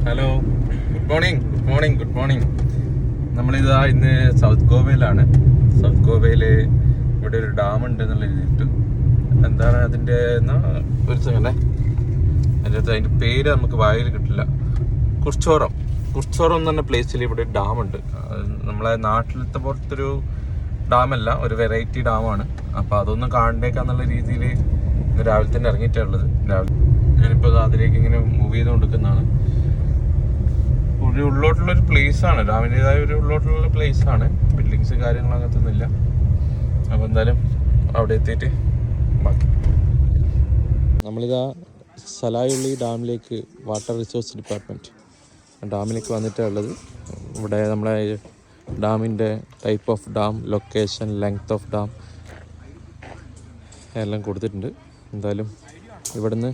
Hello, good morning. നമ്മളിതാ ഇന്ന് south ഗോവയിലാണ്. സൗത്ത് ഗോവയില് ഇവിടെ ഒരു ഡാം ഉണ്ട് എന്നുള്ള രീതിയിട്ട്. എന്താണ് അതിൻ്റെ ഒരു സെക്കൻഡേ, അതിൻ്റെ പേര് നമുക്ക് വായിൽ കിട്ടില്ല. കുർച്ചോറം എന്ന് പറഞ്ഞ പ്ലേസിൽ ഇവിടെ ഒരു ഡാമുണ്ട്. നമ്മളെ നാട്ടിലത്തെ പോലത്തൊരു ഡാമല്ല, ഒരു വെറൈറ്റി ഡാമാണ്. അപ്പോൾ അതൊന്നും കാണേക്കാന്നുള്ള രീതിയിൽ രാവിലെ തന്നെ ഇറങ്ങിയിട്ടുള്ളത്. ഞാനിപ്പോൾ അതിലേക്ക് ഇങ്ങനെ മൂവ് ചെയ്ത് കൊടുക്കുന്നതാണ്. ഒരു ഉള്ളോട്ടുള്ളൊരു പ്ലേസാണ്, ഡാമിൻ്റെതായ ഒരു ഉള്ളോട്ടുള്ള പ്ലേസാണ്. ബിൽഡിങ്സ് കാര്യങ്ങൾ അങ്ങനത്തെ ഒന്നുമില്ല. അപ്പോൾ എന്തായാലും അവിടെ എത്തിയിട്ട് ബാക്കി. നമ്മളിതാ സലായുള്ളി ഡാമിലേക്ക്, വാട്ടർ റിസോഴ്സ് ഡിപ്പാർട്ട്മെൻറ്റ് ഡാമിലേക്ക് വന്നിട്ടുള്ളത്. ഇവിടെ നമ്മളെ ഡാമിൻ്റെ type of dam, location, length of dam എല്ലാം കൊടുത്തിട്ടുണ്ട്. എന്തായാലും ഇവിടുന്ന്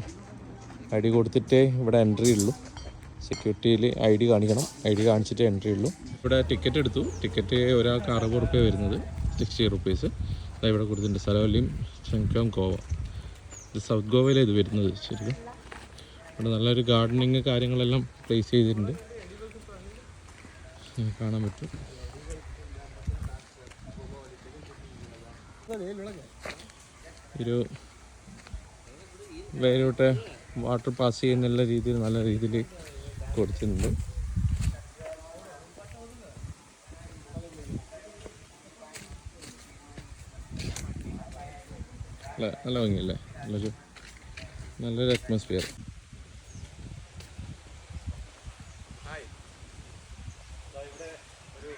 ID കൊടുത്തിട്ടേ ഇവിടെ എൻട്രി ഉള്ളൂ. സെക്യൂരിറ്റിയിൽ ID കാണിക്കണം, ID കാണിച്ചിട്ടേ എൻട്രി ഉള്ളൂ. ഇവിടെ ടിക്കറ്റ് എടുത്തു. ടിക്കറ്റ് ഒരാൾക്ക് 60 റുപ്യ വരുന്നത്, 60 റുപ്പീസ്. ഇവിടെ കൊടുത്തിട്ടുണ്ട്. സലായുള്ളിയും ചെങ്ക്യോങ് ഗോവ. ഇത് സൗത്ത് ഗോവയിലാണ് ഇത് വരുന്നത്. ശരിക്കും ഇവിടെ നല്ലൊരു ഗാർഡനിങ് കാര്യങ്ങളെല്ലാം പ്ലേസ് ചെയ്തിട്ടുണ്ട്, കാണാൻ പറ്റും. ഒരു വേരോട്ട് വാട്ടർ പാസ് ചെയ്യുന്നുള്ള രീതിയിൽ നല്ല രീതിയിൽ കൊടുത്തിട്ടുണ്ട്. അല്ലേ, നല്ല ഭംഗിയല്ലേ, നല്ലൊരു അറ്റ്മോസ്ഫിയർ. ഇവിടെ ഒരു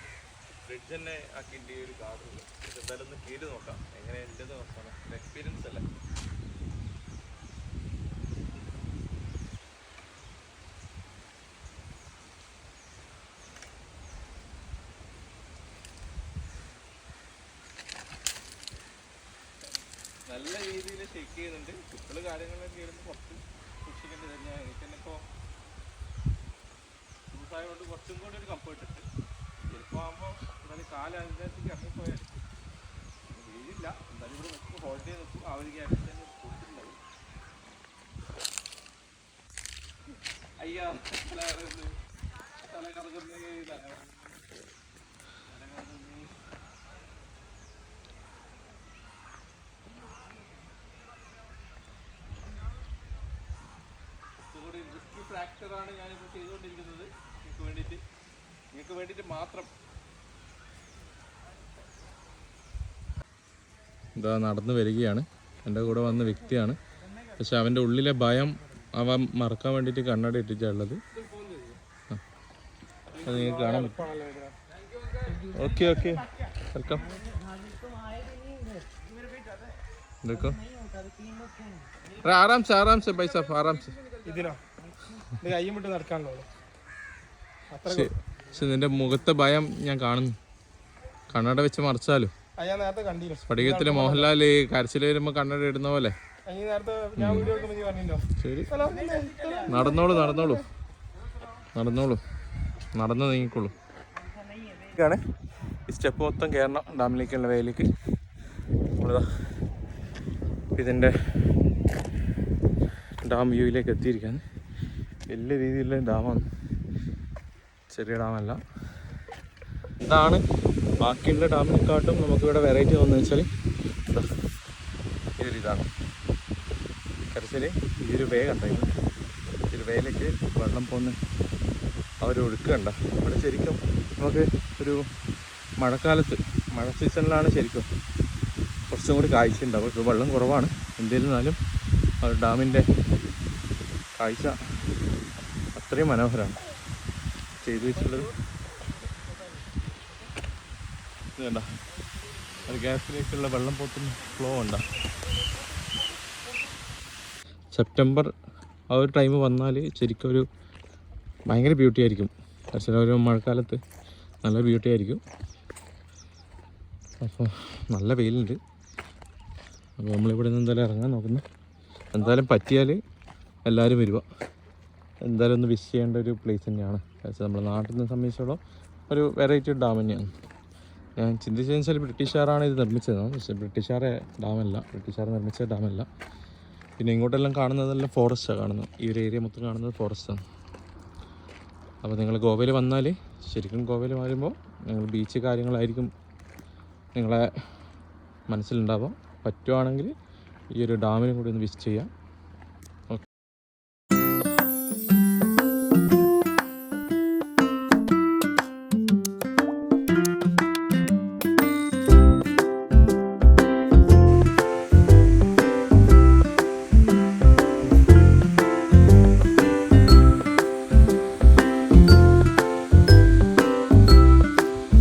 ബ്രിഡ്ജ് തന്നെ ആക്കിയിട്ട് ഒരു ഗാർഡൻ. എന്തായാലും ഒന്ന് കീഴ് നോക്കാം, എങ്ങനെ എൻ്റെ നോക്കാം, എക്സ്പീരിയൻസ് അല്ലേ. നല്ല രീതിയിൽ ഷേക്ക് ചെയ്യുന്നുണ്ട്. കുട്ടികൾ കാര്യങ്ങളൊക്കെ ചെയ്യുമ്പോൾ കുറച്ച് സൂക്ഷിക്കേണ്ടത് തന്നെയാണ്. എനിക്ക് തന്നെ ഇപ്പോൾ ദിവസമായതുകൊണ്ട് കുറച്ചും കൂടി ഒരു കംഫേർട്ട് ഉണ്ട്. ചിലപ്പോൾ ആകുമ്പോൾ എന്തായാലും കാലം അതിനകത്തേക്ക് ഇറങ്ങിപ്പോയാൽ വീഴില്ല. എന്തായാലും ഇവിടെ നിൽക്കുമ്പോൾ ഹോൾഡ് ചെയ്ത് നിൽക്കും. ആ ഒരു ഗ്യാപ്പിൽ തന്നെ കൊടുത്തിട്ടുണ്ടാവും. അയ്യാ തല കറങ്ങുന്ന ഫ്രാക്ചറാണ് ഞാനിപ്പോൾ ചെയ്തുകൊണ്ടിരിക്കുന്നത്. നിങ്ങൾക്ക് വേണ്ടിയിട്ട് മാത്രം. ഇതാ നടന്നു വരികയാണ്. എൻ്റെ കൂടെ വന്ന വ്യക്തിയാണ്. പക്ഷെ അവൻ്റെ ഉള്ളിലെ ഭയം അവൻ മറക്കാൻ വേണ്ടിയിട്ട് കണ്ണട ഇട്ടിട്ടുള്ളത്. അത് നിങ്ങൾക്ക് കാണാൻ പറ്റും. Okay welcome. देखो आराम से भाई साहब, आराम से. പക്ഷെ നിന്റെ മുഖത്തെ ഭയം ഞാൻ കാണുന്നു. കണ്ണട വെച്ച് മറിച്ചാലോ. പടികത്തില് മോഹൻലാല് കരച്ചിൽ വരുമ്പോ കണ്ണട ഇടുന്ന പോലെ. ശരി, നടന്നോളൂ നടന്നു നീങ്ങിക്കോളൂ. ഈ സ്റ്റെപ്പ് മൊത്തം കയറണം ഡാമിലേക്കുള്ള വേയിലേക്ക്. ഇതിൻ്റെ ഡാം വ്യൂയിലേക്ക് എത്തിയിരിക്കുകയാണ്. വലിയ രീതിയിലുള്ള ഡാമാണ്, ചെറിയ ഡാമല്ല. ഇതാണ് ബാക്കിയുള്ള ഡാമിനെക്കാട്ടും നമുക്കിവിടെ വെറൈറ്റി തോന്നുന്നത് വെച്ചാൽ ഇതാണ് കരച്ചിൽ. ഈ ഒരു വേ കണ്ട, ഈ ഒരു വേയിലേക്ക് വെള്ളം പോകുന്ന ആ ഒരു ഒഴുക്ക് കണ്ട. ഇവിടെ ശരിക്കും നമുക്ക് ഒരു മഴക്കാലത്ത്, മഴ സീസണിലാണ് ശരിക്കും കുറച്ചും കൂടി കാഴ്ച ഉണ്ടാവും. ഇപ്പോൾ വെള്ളം കുറവാണ്. എന്നിരുന്നാലും ആ ഡാമിൻ്റെ കാഴ്ച അത്രയും മനോഹരമാണ് ചെയ്തു വെച്ചിട്ടുള്ളത്. ഇത് കണ്ട, ഒരു ഗ്യാസിലേക്കുള്ള വെള്ളം പോക്കുന്ന ഫ്ലോ ഉണ്ട്. സെപ്റ്റംബർ ആ ഒരു ടൈം വന്നാൽ ശരിക്കും ഒരു ഭയങ്കര ബ്യൂട്ടി ആയിരിക്കും. പക്ഷേ ഒരു മഴക്കാലത്ത് നല്ല ബ്യൂട്ടി ആയിരിക്കും. അപ്പോൾ നല്ല വെയിലുണ്ട്. അപ്പോൾ നമ്മളിവിടെ നിന്ന് എന്തായാലും ഇറങ്ങാൻ നോക്കുന്നു. എന്തായാലും പറ്റിയാൽ എല്ലാവരും വരിക. എന്തായാലും ഒന്ന് വിസിറ്റ് ചെയ്യേണ്ട ഒരു പ്ലേസ് തന്നെയാണ്. പക്ഷേ നമ്മുടെ നാട്ടിൽ നിന്ന് സംബന്ധിച്ചോളം ഒരു വെറൈറ്റി ഡാം തന്നെയാണ്. ഞാൻ ചിന്തിച്ചതെന്ന് വെച്ചാൽ ബ്രിട്ടീഷുകാരാണ് ഇത് നിർമ്മിച്ചത്. പക്ഷേ ബ്രിട്ടീഷുകാർ നിർമ്മിച്ച ഡാമല്ല. പിന്നെ ഇങ്ങോട്ടെല്ലാം കാണുന്നതെല്ലാം ഫോറസ്റ്റാണ് കാണുന്നത്. ഈ ഒരു ഏരിയ മൊത്തം കാണുന്നത് ഫോറസ്റ്റാണ്. അപ്പോൾ നിങ്ങൾ ഗോവയിൽ വന്നാൽ ശരിക്കും ഗോവയിൽ വരുമ്പോൾ നിങ്ങൾ ബീച്ച് കാര്യങ്ങളായിരിക്കും നിങ്ങളെ മനസ്സിലുണ്ടാവുക. പറ്റുവാണെങ്കിൽ ഈ ഒരു ഡാമിനും കൂടി ഒന്ന് വിസിറ്റ് ചെയ്യാം.